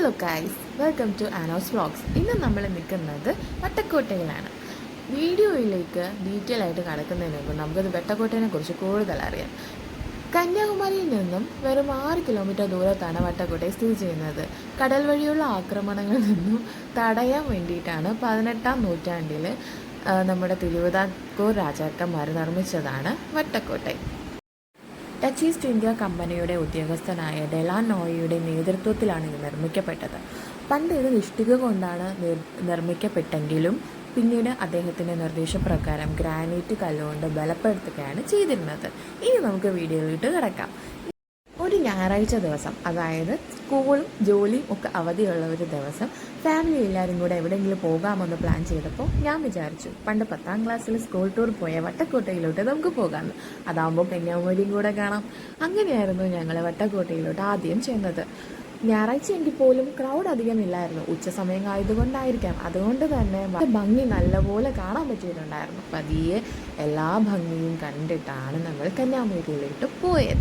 Hello guys, welcome to ആനോസ് vlogs. ഇന്ന് നമ്മൾ നിൽക്കുന്നത് വട്ടക്കോട്ടയിലാണ്. വീഡിയോയിലേക്ക് ഡീറ്റെയിൽ ആയിട്ട് കടക്കുന്നതിന് മുമ്പ് നമുക്കത് വട്ടക്കോട്ടയെ കുറിച്ച് കൂടുതൽ അറിയാം. കന്യാകുമാരിയിൽ നിന്നും വെറും 6 കിലോമീറ്റർ ദൂരത്താണ് വട്ടക്കോട്ടയെ സ്ഥിതി ചെയ്യുന്നത്. കടൽ വഴിയുള്ള ആക്രമണങ്ങളിൽ നിന്നും തടയാൻ വേണ്ടിയിട്ടാണ് 18-ാം നൂറ്റാണ്ടിൽ നമ്മുടെ തിരുവിതാംകൂർ രാജാക്കന്മാർ നിർമ്മിച്ചതാണ് വട്ടക്കോട്ടை. ഡച്ച് ഈസ്റ്റ് ഇന്ത്യ കമ്പനിയുടെ ഉദ്യോഗസ്ഥനായ ഡെലാനോയുടെ നേതൃത്വത്തിലാണ് ഇത് നിർമ്മിക്കപ്പെട്ടത്. പണ്ട് ഇത് ഇഷ്ടിക കൊണ്ടാണ് നിർമ്മിക്കപ്പെട്ടെങ്കിലും പിന്നീട് അദ്ദേഹത്തിൻ്റെ നിർദ്ദേശപ്രകാരം ഗ്രാനൈറ്റ് കല്ലുകൊണ്ട് ബലപ്പെടുത്തുകയാണ് ചെയ്തിരുന്നത്. ഇനി നമുക്ക് വീഡിയോയിലിട്ട് കിടക്കാം. ഒരു ഞായറാഴ്ച ദിവസം, അതായത് സ്കൂളും ജോലിയും ഒക്കെ അവധിയുള്ള ഒരു ദിവസം, ഫാമിലി എല്ലാവരും കൂടെ എവിടെയെങ്കിലും പോകാമെന്ന് പ്ലാൻ ചെയ്തപ്പോൾ ഞാൻ വിചാരിച്ചു പണ്ട് 10ാം ക്ലാസ്സിൽ സ്കൂൾ ടൂർ പോയ വട്ടക്കോട്ടയിലോട്ട് നമുക്ക് പോകാമെന്ന്. അതാകുമ്പോൾ കന്യാകുമാരിയും കൂടെ കാണാം. അങ്ങനെയായിരുന്നു ഞങ്ങൾ വട്ടക്കോട്ടയിലോട്ട് ആദ്യം ചെന്നത്. ഞായറാഴ്ച എങ്കിൽ പോലും ക്രൗഡ് അധികം ഇല്ലായിരുന്നു. ഉച്ച സമയം ആയതുകൊണ്ടായിരിക്കാം. അതുകൊണ്ട് തന്നെ ഭംഗി നല്ലപോലെ കാണാൻ പറ്റിയിട്ടുണ്ടായിരുന്നു. പതിയെ എല്ലാ ഭംഗിയും കണ്ടിട്ടാണ് നമ്മൾ കന്യാകുമാരിയിലോട്ട് പോയത്.